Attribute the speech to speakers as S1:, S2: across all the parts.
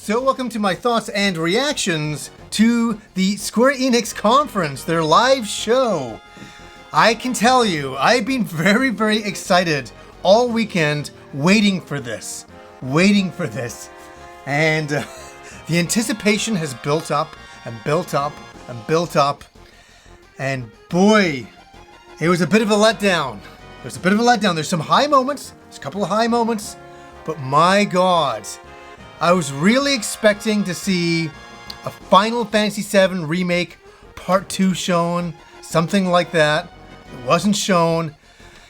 S1: so welcome to my thoughts and reactions to the Square Enix conference, their live show. I can tell you, I've been very, very excited all weekend waiting for this. And the anticipation has built up and built up and built up. And boy, it was a bit of a letdown. There's some high moments, there's a couple of high moments, but my God, I was really expecting to see a Final Fantasy VII Remake Part 2 shown, something like that. It wasn't shown.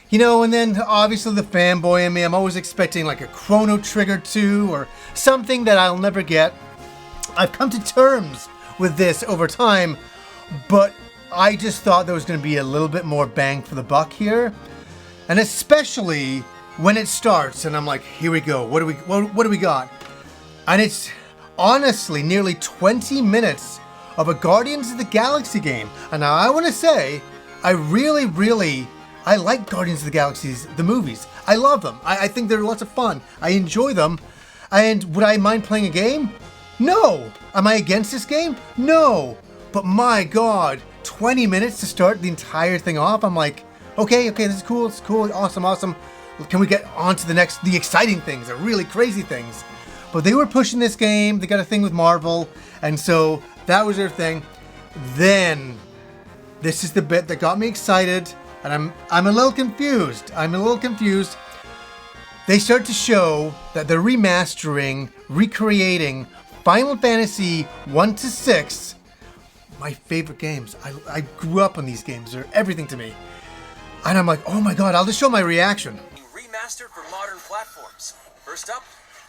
S1: You know, and then obviously the fanboy in me, I'm always expecting like a Chrono Trigger 2 or something that I'll never get. I've come to terms with this over time, but I just thought there was going to be a little bit more bang for the buck here. And especially when it starts and I'm like, here we go, what do we got? And it's honestly nearly 20 minutes of a Guardians of the Galaxy game. And now I want to say, I like Guardians of the Galaxy, the movies. I love them. I think they're lots of fun. I enjoy them. And would I mind playing a game? No. Am I against this game? No. But my God, 20 minutes to start the entire thing off. I'm like, okay, this is cool. It's cool. Awesome. Can we get on to the exciting things, the really crazy things? But they were pushing this game. They got a thing with Marvel. And so that was their thing. Then this is the bit that got me excited. And I'm a little confused. They start to show that they're recreating Final Fantasy 1 to 6. My favorite games. I grew up on these games. They're everything to me. And I'm like, oh my God, I'll just show my reaction.
S2: Remastered for modern platforms. First up,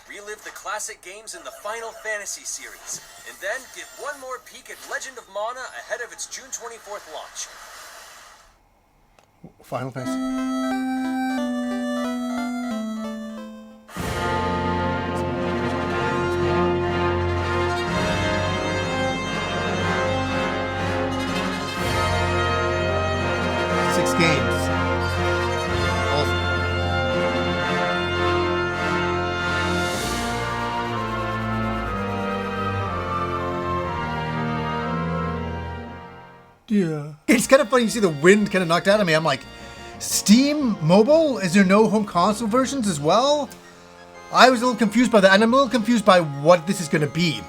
S2: relive the classic games in the Final Fantasy series. And then get one more peek at Legend of Mana ahead of its June 24th launch.
S1: Final Fantasy. Six games. Yeah. It's kind of funny, you see the wind kind of knocked out of me. I'm like, Steam Mobile? Is there no home console versions as well? I was a little confused by that, and I'm a little confused by what this is going to be.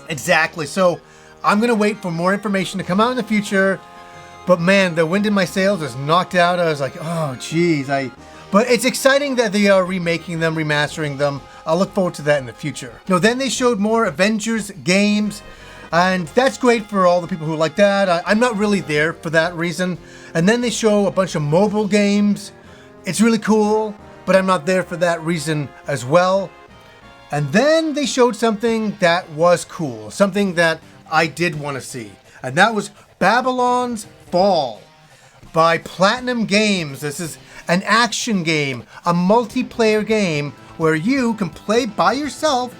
S1: Exactly. So I'm going to wait for more information to come out in the future. But man, the wind in my sails was knocked out. I was like, oh, geez. But it's exciting that they are remaking them, remastering them. I'll look forward to that in the future. No, then they showed more Avengers games. And that's great for all the people who like that. I'm not really there for that reason. And then they show a bunch of mobile games. It's really cool, but I'm not there for that reason as well. And then they showed something that was cool, something that I did want to see. And that was Babylon's Fall by Platinum Games. This is an action game, a multiplayer game where you can play by yourself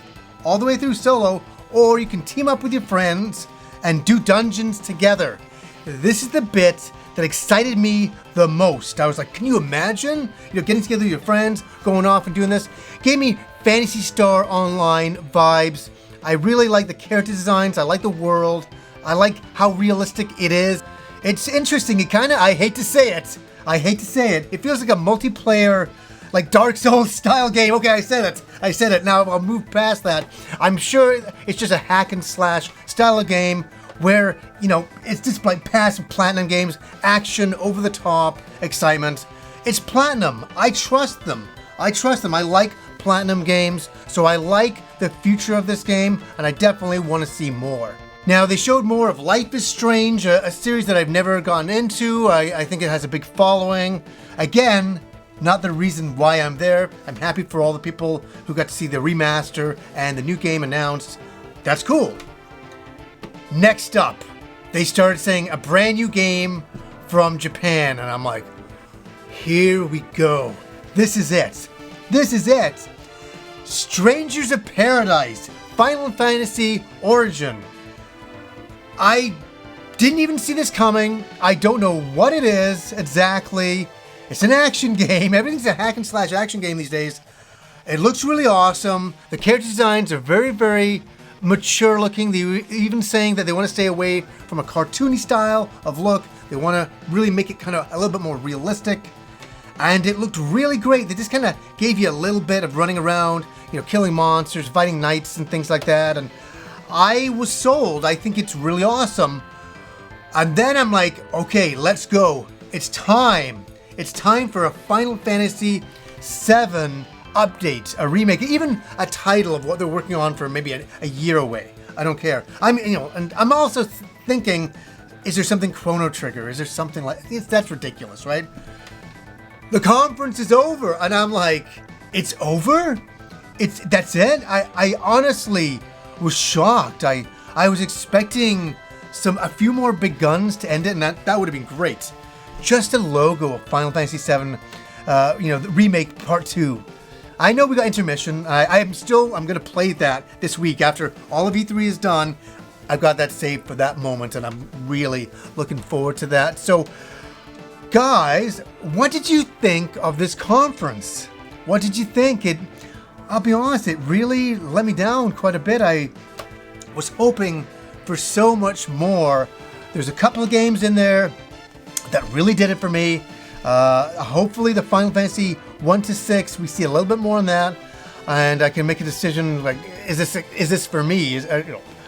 S1: all the way through solo, or you can team up with your friends and do dungeons together. This is the bit that excited me the most. I was like, can you imagine? Getting together with your friends, going off and doing this. Gave me Phantasy Star Online vibes. I really like the character designs. I like the world. I like how realistic it is. It's interesting. I hate to say it. It feels like a multiplayer, like Dark Souls style game. Okay, I said it. Now I'll move past that. I'm sure it's just a hack and slash style of game where, it's just like past Platinum Games, action, over the top, excitement. It's Platinum. I trust them. I like Platinum Games, so I like the future of this game, and I definitely want to see more. Now, they showed more of Life is Strange, a series that I've never gotten into. I think it has a big following. Again, not the reason why I'm there. I'm happy for all the people who got to see the remaster and the new game announced. That's cool. Next up, they started saying a brand new game from Japan, and I'm like, here we go. This is it. Strangers of Paradise, Final Fantasy Origin. I didn't even see this coming. I don't know what it is exactly. It's an action game. Everything's a hack and slash action game these days. It looks really awesome. The character designs are very, very mature looking. They're even saying that they want to stay away from a cartoony style of look. They want to really make it kind of a little bit more realistic. And it looked really great. They just kind of gave you a little bit of running around, you know, killing monsters, fighting knights and things like that. And I was sold. I think it's really awesome. And then I'm like, okay, let's go. It's time. It's time for a Final Fantasy VII update, a remake, even a title of what they're working on for maybe a year away. I don't care. And I'm also thinking, is there something Chrono Trigger? Is there something like that's ridiculous, right? The conference is over, and I'm like, it's over? That's it? I honestly was shocked. I was expecting a few more big guns to end it, and that would have been great. Just a logo of Final Fantasy VII, the remake part 2. I know we got intermission. I'm going to play that this week after all of E3 is done. I've got that saved for that moment, and I'm really looking forward to that. So, guys, what did you think of this conference? What did you think? I'll be honest, it really let me down quite a bit. I was hoping for so much more. There's a couple of games in there that really did it for me. Hopefully the Final Fantasy 1 to 6, we see a little bit more on that, and I can make a decision like, is this for me?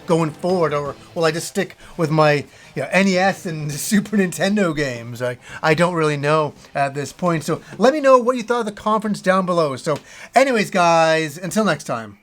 S1: Going forward, or will I just stick with my NES and Super Nintendo games? I don't really know at this point. So let me know what you thought of the conference down below. So anyways, guys, until next time.